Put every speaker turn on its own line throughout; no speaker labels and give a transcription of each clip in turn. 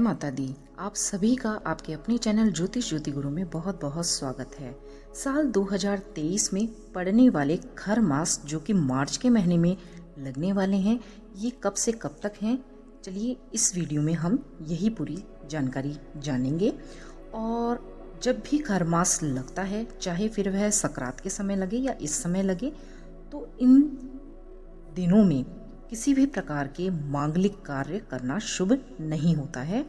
माता दी। आप सभी का आपके अपने चैनल ज्योतिष ज्योति गुरु में बहुत बहुत स्वागत है। साल 2023 में पड़ने वाले खर मास जो कि मार्च के महीने में लगने वाले हैं, ये कब से कब तक हैं, चलिए इस वीडियो में हम यही पूरी जानकारी जानेंगे। और जब भी खर मास लगता है, चाहे फिर वह सकरात के समय लगे या इस समय लगे, तो इन दिनों में किसी भी प्रकार के मांगलिक कार्य करना शुभ नहीं होता है।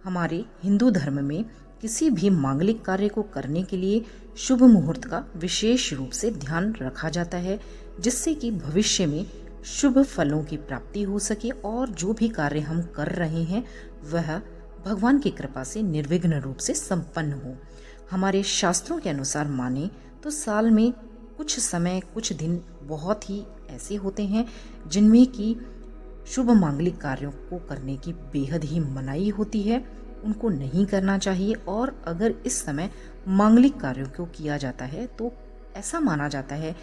हमारे हिंदू धर्म में किसी भी मांगलिक कार्य को करने के लिए शुभ मुहूर्त का विशेष रूप से ध्यान रखा जाता है, जिससे कि भविष्य में शुभ फलों की प्राप्ति हो सके और जो भी कार्य हम कर रहे हैं वह भगवान की कृपा से निर्विघ्न रूप से संपन्न हो। हमारे शास्त्रों के अनुसार माने तो साल में कुछ समय, कुछ दिन बहुत ही ऐसे होते हैं जिनमें कि शुभ मांगलिक कार्यों को करने की बेहद ही मनाही होती है, उनको नहीं करना चाहिए। और अगर इस समय मांगलिक कार्यों को किया जाता है तो ऐसा माना जाता है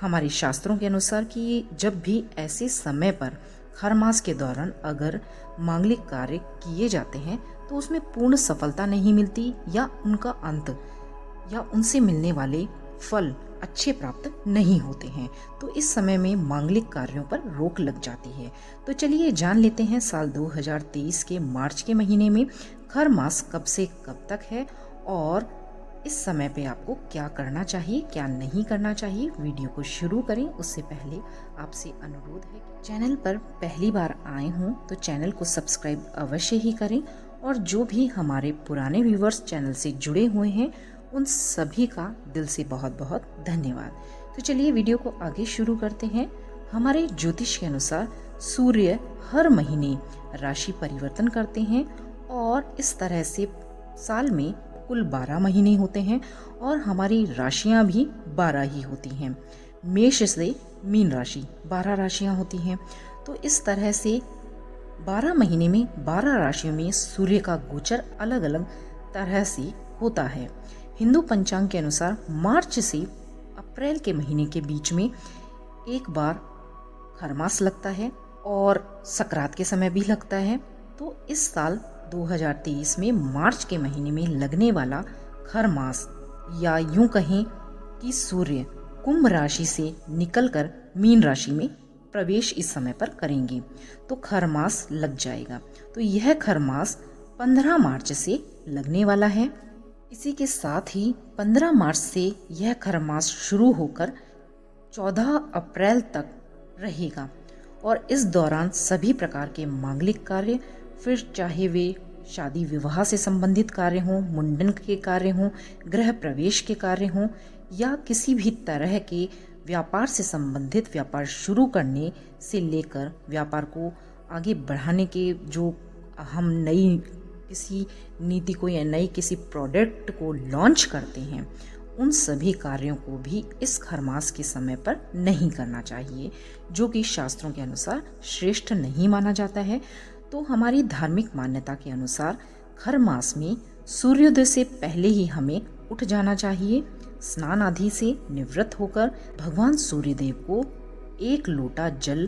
हमारे शास्त्रों के अनुसार कि जब भी ऐसे समय पर खर मास के दौरान अगर मांगलिक कार्य किए जाते हैं तो उसमें पूर्ण सफलता नहीं मिलती या उनका अंत या उनसे मिलने वाले फल अच्छे प्राप्त नहीं होते हैं। तो इस समय में मांगलिक कार्यों पर रोक लग जाती है। तो चलिए जान लेते हैं साल 2023 के मार्च के महीने में खर मास कब से कब तक है और इस समय पे आपको क्या करना चाहिए, क्या नहीं करना चाहिए। वीडियो को शुरू करें उससे पहले आपसे अनुरोध है कि चैनल पर पहली बार आए हों तो चैनल को सब्सक्राइब अवश्य ही करें और जो भी हमारे पुराने व्यूवर्स चैनल से जुड़े हुए हैं उन सभी का दिल से बहुत बहुत धन्यवाद। तो चलिए वीडियो को आगे शुरू करते हैं। हमारे ज्योतिष के अनुसार सूर्य हर महीने राशि परिवर्तन करते हैं और इस तरह से साल में कुल 12 महीने होते हैं और हमारी राशियां भी 12 ही होती हैं। मेष से मीन राशि 12 राशियां होती हैं। तो इस तरह से 12 महीने में 12 राशियों में सूर्य का गोचर अलग अलग तरह से होता है। हिंदू पंचांग के अनुसार मार्च से अप्रैल के महीने के बीच में एक बार खर मास लगता है और सकरात के समय भी लगता है। तो इस साल 2023 में मार्च के महीने में लगने वाला खर मास या यूं कहें कि सूर्य कुंभ राशि से निकलकर मीन राशि में प्रवेश इस समय पर करेंगे तो खर मास लग जाएगा। तो यह खर मास 15 मार्च से लगने वाला है। इसी के साथ ही 15 मार्च से यह खर मास शुरू होकर 14 अप्रैल तक रहेगा और इस दौरान सभी प्रकार के मांगलिक कार्य, फिर चाहे वे शादी विवाह से संबंधित कार्य हों, मुंडन के कार्य हों, गृह प्रवेश के कार्य हों या किसी भी तरह के व्यापार से संबंधित व्यापार शुरू करने से लेकर व्यापार को आगे बढ़ाने के जो हम नई किसी नीति को या नई किसी प्रोडक्ट को लॉन्च करते हैं, उन सभी कार्यों को भी इस खर मास के समय पर नहीं करना चाहिए, जो कि शास्त्रों के अनुसार श्रेष्ठ नहीं माना जाता है। तो हमारी धार्मिक मान्यता के अनुसार खर मास में सूर्योदय से पहले ही हमें उठ जाना चाहिए। स्नान आदि से निवृत्त होकर भगवान सूर्यदेव को 1 लोटा जल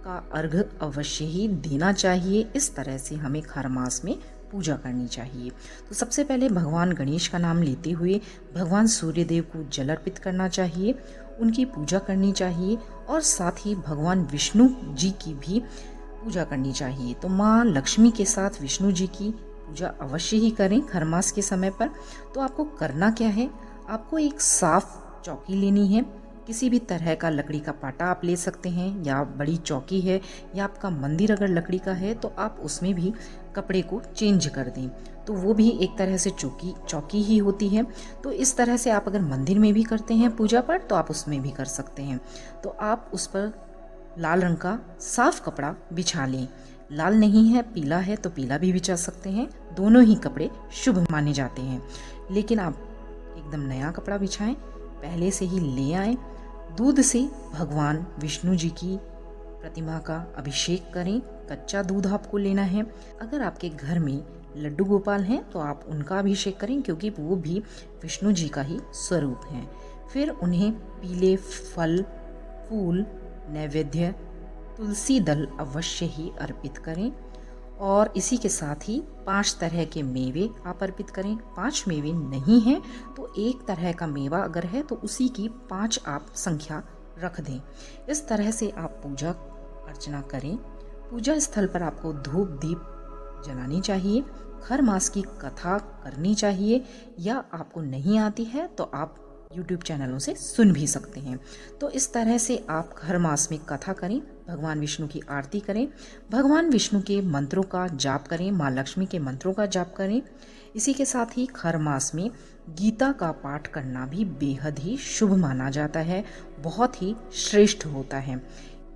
का अर्घ्य अवश्य ही देना चाहिए। इस तरह से हमें खर मास में पूजा करनी चाहिए। तो सबसे पहले भगवान गणेश का नाम लेते हुए भगवान सूर्यदेव को जल अर्पित करना चाहिए, उनकी पूजा करनी चाहिए और साथ ही भगवान विष्णु जी की भी पूजा करनी चाहिए। तो माँ लक्ष्मी के साथ विष्णु जी की पूजा अवश्य ही करें खर मास के समय पर। तो आपको करना क्या है, आपको एक साफ चौकी लेनी है। किसी भी तरह का लकड़ी का पाटा आप ले सकते हैं या बड़ी चौकी है या आपका मंदिर अगर लकड़ी का है तो आप उसमें भी कपड़े को चेंज कर दें, तो वो भी एक तरह से चौकी ही होती है। तो इस तरह से आप अगर मंदिर में भी करते हैं पूजा पाठ तो आप उसमें भी कर सकते हैं। तो आप उस पर लाल रंग का साफ कपड़ा बिछा लें। लाल नहीं है, पीला है तो पीला भी बिछा सकते हैं, दोनों ही कपड़े शुभ माने जाते हैं। लेकिन आप एकदम नया कपड़ा बिछाएं, पहले से ही ले आएं। दूध से भगवान विष्णु जी की प्रतिमा का अभिषेक करें। कच्चा दूध आपको लेना है। अगर आपके घर में लड्डू गोपाल हैं तो आप उनका अभिषेक करें, क्योंकि वो भी विष्णु जी का ही स्वरूप हैं। फिर उन्हें पीले फल, फूल, नैवेद्य, तुलसी दल अवश्य ही अर्पित करें और इसी के साथ ही 5 तरह के मेवे आप अर्पित करें। 5 मेवे नहीं हैं तो एक तरह का मेवा अगर है तो उसी की 5 आप संख्या रख दें। इस तरह से आप पूजा अर्चना करें। पूजा स्थल पर आपको धूप दीप जलानी चाहिए। खर मास की कथा करनी चाहिए, या आपको नहीं आती है तो आप YouTube चैनलों से सुन भी सकते हैं। तो इस तरह से आप हर मास में कथा करें, भगवान विष्णु की आरती करें, भगवान विष्णु के मंत्रों का जाप करें, माँ लक्ष्मी के मंत्रों का जाप करें। इसी के साथ ही खर मास में गीता का पाठ करना भी बेहद ही शुभ माना जाता है, बहुत ही श्रेष्ठ होता है।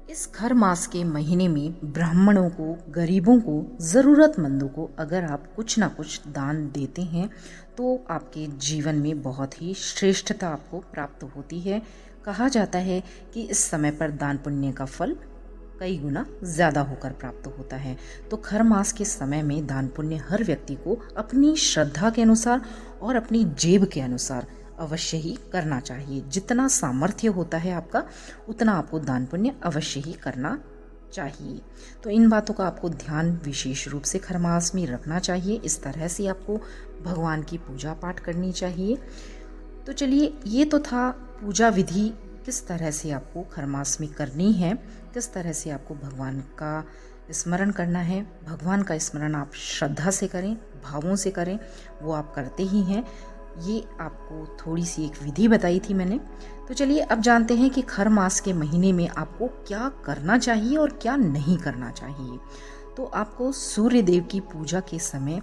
इस खर मास के महीने में ब्राह्मणों को, गरीबों को, ज़रूरतमंदों को अगर आप कुछ ना कुछ दान देते हैं तो आपके जीवन में बहुत ही श्रेष्ठता आपको प्राप्त होती है। कहा जाता है कि इस समय पर दान पुण्य का फल कई गुना ज़्यादा होकर प्राप्त होता है। तो खर मास के समय में दान पुण्य हर व्यक्ति को अपनी श्रद्धा के अनुसार और अपनी जेब के अनुसार अवश्य ही करना चाहिए। जितना सामर्थ्य होता है आपका, उतना आपको दान पुण्य अवश्य ही करना चाहिए। तो इन बातों का आपको ध्यान विशेष रूप से खर मास में रखना चाहिए। इस तरह से आपको भगवान की पूजा पाठ करनी चाहिए। तो चलिए, ये तो था पूजा विधि, किस तरह से आपको खर मास में करनी है, किस तरह से आपको भगवान का स्मरण करना है। भगवान का स्मरण आप श्रद्धा से करें, भावों से करें, वो आप करते ही हैं। ये आपको थोड़ी सी एक विधि बताई थी मैंने। तो चलिए अब जानते हैं कि खर मास के महीने में आपको क्या करना चाहिए और क्या नहीं करना चाहिए। तो आपको सूर्य देव की पूजा के समय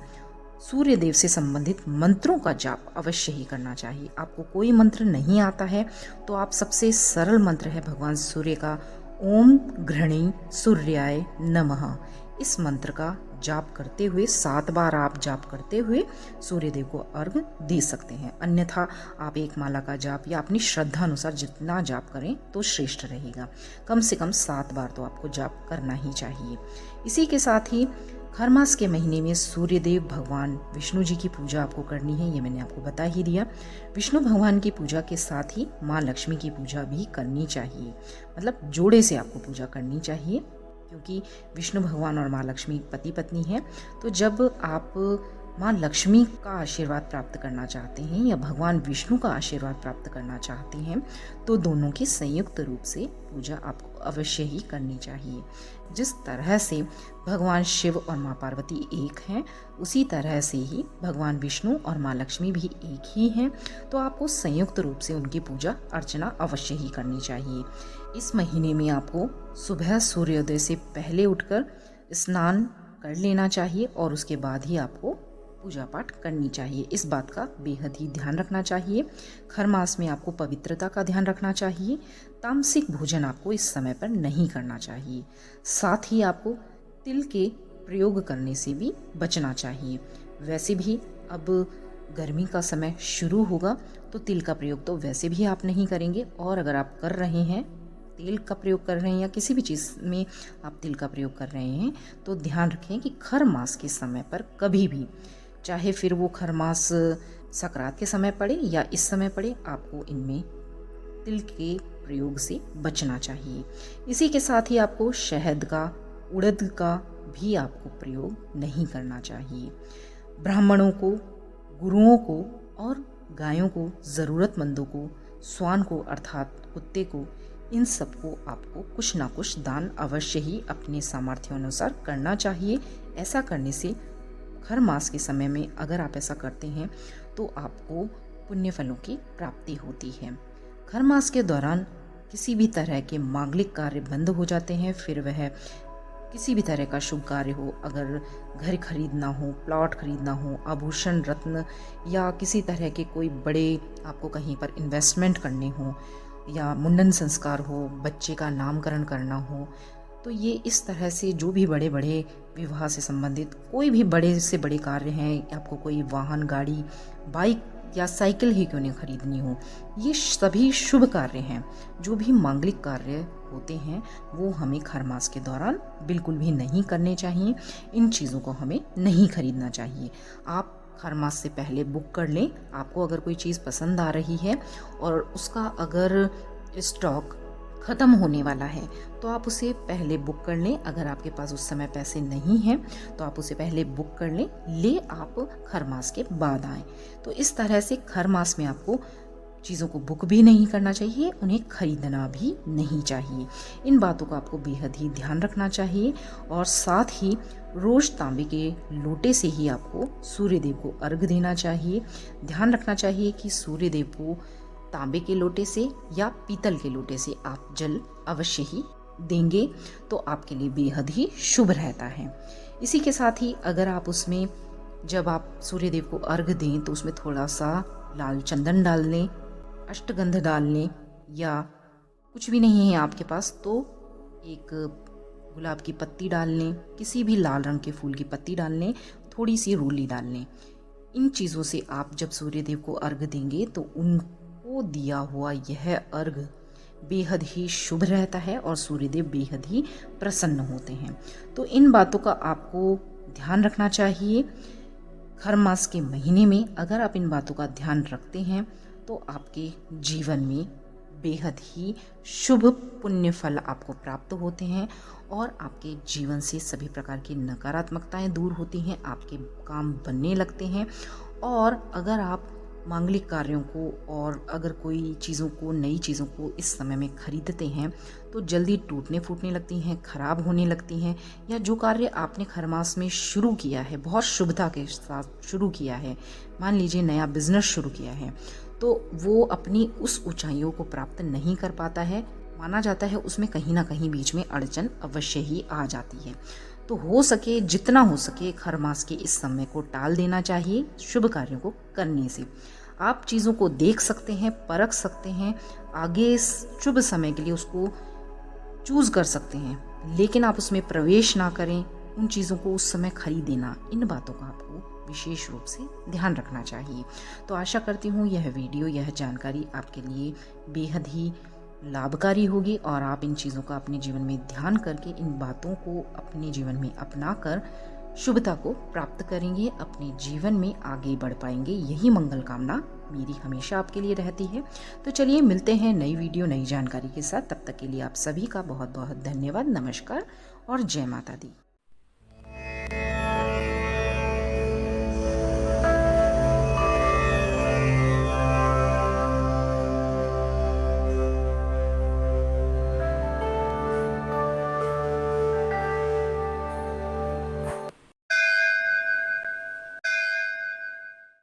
सूर्य देव से संबंधित मंत्रों का जाप अवश्य ही करना चाहिए। आपको कोई मंत्र नहीं आता है तो आप सबसे सरल मंत्र है भगवान सूर्य का ओम घृणी सूर्याय नमः। इस मंत्र का जाप करते हुए 7 बार आप जाप करते हुए सूर्य देव को अर्घ दे सकते हैं। अन्यथा आप एक माला का जाप या अपनी श्रद्धा अनुसार जितना जाप करें तो श्रेष्ठ रहेगा। कम से कम 7 बार तो आपको जाप करना ही चाहिए। इसी के साथ ही खर मास के महीने में सूर्य देव भगवान विष्णु जी की पूजा आपको करनी है, ये मैंने आपको बता ही दिया। विष्णु भगवान की पूजा के साथ ही माँ लक्ष्मी की पूजा भी करनी चाहिए, मतलब जोड़े से आपको पूजा करनी चाहिए, क्योंकि विष्णु भगवान और माँ लक्ष्मी पति पत्नी हैं। तो जब आप माँ लक्ष्मी का आशीर्वाद प्राप्त करना चाहते हैं या भगवान विष्णु का आशीर्वाद प्राप्त करना चाहते हैं तो दोनों की संयुक्त रूप से पूजा आपको अवश्य ही करनी चाहिए। जिस तरह से भगवान शिव और माँ पार्वती एक हैं, उसी तरह से ही भगवान विष्णु और माँ लक्ष्मी भी एक ही हैं। तो आपको संयुक्त रूप से उनकी पूजा अर्चना अवश्य ही करनी चाहिए। इस महीने में आपको सुबह सूर्योदय से पहले उठकर स्नान कर लेना चाहिए और उसके बाद ही आपको पूजा पाठ करनी चाहिए। इस बात का बेहद ही ध्यान रखना चाहिए। खर मास में आपको पवित्रता का ध्यान रखना चाहिए। तामसिक भोजन आपको इस समय पर नहीं करना चाहिए। साथ ही आपको तिल के प्रयोग करने से भी बचना चाहिए। वैसे भी अब गर्मी का समय शुरू होगा तो तिल का प्रयोग तो वैसे भी आप नहीं करेंगे, और अगर आप कर रहे हैं, तेल का प्रयोग कर रहे हैं या किसी भी चीज़ में आप तिल का प्रयोग कर रहे हैं, तो ध्यान रखें कि खर मास के समय पर कभी भी, चाहे फिर वो खर मास संक्रांत के समय पड़े या इस समय पड़े, आपको इनमें तिल के प्रयोग से बचना चाहिए। इसी के साथ ही आपको शहद का, उड़द का भी आपको प्रयोग नहीं करना चाहिए। ब्राह्मणों को, गुरुओं को और गायों को, ज़रूरतमंदों को, स्वान को अर्थात कुत्ते को, इन सबको आपको कुछ ना कुछ दान अवश्य ही अपने सामर्थ्य अनुसार करना चाहिए। ऐसा करने से खर मास के समय में अगर आप ऐसा करते हैं तो आपको पुण्य फलों की प्राप्ति होती है। खर मास के दौरान किसी भी तरह के मांगलिक कार्य बंद हो जाते हैं। फिर वह किसी भी तरह का शुभ कार्य हो, अगर घर खरीदना हो, प्लॉट खरीदना हो, आभूषण रत्न, या किसी तरह के कोई बड़े आपको कहीं पर इन्वेस्टमेंट करने हो, या मुंडन संस्कार हो, बच्चे का नामकरण करना हो, तो ये इस तरह से जो भी बड़े बड़े विवाह से संबंधित कोई भी बड़े से बड़े कार्य हैं, आपको कोई वाहन, गाड़ी, बाइक या साइकिल ही क्यों नहीं खरीदनी हो, ये सभी शुभ कार्य हैं। जो भी मांगलिक कार्य होते हैं वो हमें खर मास के दौरान बिल्कुल भी नहीं करने चाहिए। इन चीज़ों को हमें नहीं खरीदना चाहिए। आप खर मास से पहले बुक कर लें। आपको अगर कोई चीज़ पसंद आ रही है और उसका अगर स्टॉक ख़त्म होने वाला है, तो आप उसे पहले बुक कर लें। अगर आपके पास उस समय पैसे नहीं हैं तो आप उसे पहले बुक कर लें, ले आप खर मास के बाद आएँ। तो इस तरह से खर मास में आपको चीज़ों को बुक भी नहीं करना चाहिए, उन्हें खरीदना भी नहीं चाहिए। इन बातों का आपको बेहद ही ध्यान रखना चाहिए और साथ ही रोज़ तांबे के लोटे से ही आपको सूर्यदेव को अर्घ देना चाहिए। ध्यान रखना चाहिए कि सूर्यदेव को तांबे के लोटे से या पीतल के लोटे से आप जल अवश्य ही देंगे, तो आपके लिए बेहद ही शुभ रहता है। इसी के साथ ही अगर आप उसमें जब आप सूर्यदेव को अर्घ दें तो उसमें थोड़ा सा लाल चंदन डाल लें, अष्टगंध डाल लें, या कुछ भी नहीं है आपके पास तो एक गुलाब की पत्ती डाल लें, किसी भी लाल रंग के फूल की पत्ती डाल लें, थोड़ी सी रोली डाल लें। इन चीज़ों से आप जब सूर्यदेव को अर्घ देंगे तो उनको दिया हुआ यह अर्घ बेहद ही शुभ रहता है और सूर्यदेव बेहद ही प्रसन्न होते हैं। तो इन बातों का आपको ध्यान रखना चाहिए। खर मास के महीने में अगर आप इन बातों का ध्यान रखते हैं तो आपके जीवन में बेहद ही शुभ पुण्य फल आपको प्राप्त होते हैं और आपके जीवन से सभी प्रकार की नकारात्मकताएं दूर होती हैं, आपके काम बनने लगते हैं। और अगर आप मांगलिक कार्यों को और अगर कोई चीज़ों को, नई चीज़ों को इस समय में खरीदते हैं तो जल्दी टूटने फूटने लगती हैं, खराब होने लगती हैं, या जो कार्य आपने खर मास में शुरू किया है, बहुत शुभता के साथ शुरू किया है, मान लीजिए नया बिजनेस शुरू किया है, तो वो अपनी उस ऊंचाइयों को प्राप्त नहीं कर पाता है। माना जाता है उसमें कहीं ना कहीं बीच में अड़चन अवश्य ही आ जाती है। तो हो सके, जितना हो सके, खर मास के इस समय को टाल देना चाहिए शुभ कार्यों को करने से। आप चीज़ों को देख सकते हैं, परख सकते हैं, आगे शुभ समय के लिए उसको चूज कर सकते हैं, लेकिन आप उसमें प्रवेश ना करें, उन चीज़ों को उस समय खरीदेना, इन बातों का आपको विशेष रूप से ध्यान रखना चाहिए। तो आशा करती हूँ यह वीडियो, यह जानकारी आपके लिए बेहद ही लाभकारी होगी और आप इन चीज़ों का अपने जीवन में ध्यान करके इन बातों को अपने जीवन में अपनाकर शुभता को प्राप्त करेंगे, अपने जीवन में आगे बढ़ पाएंगे। यही मंगल कामना मेरी हमेशा आपके लिए रहती है। तो चलिए मिलते हैं नई वीडियो, नई जानकारी के साथ। तब तक के लिए आप सभी का बहुत बहुत धन्यवाद। नमस्कार और जय माता दी।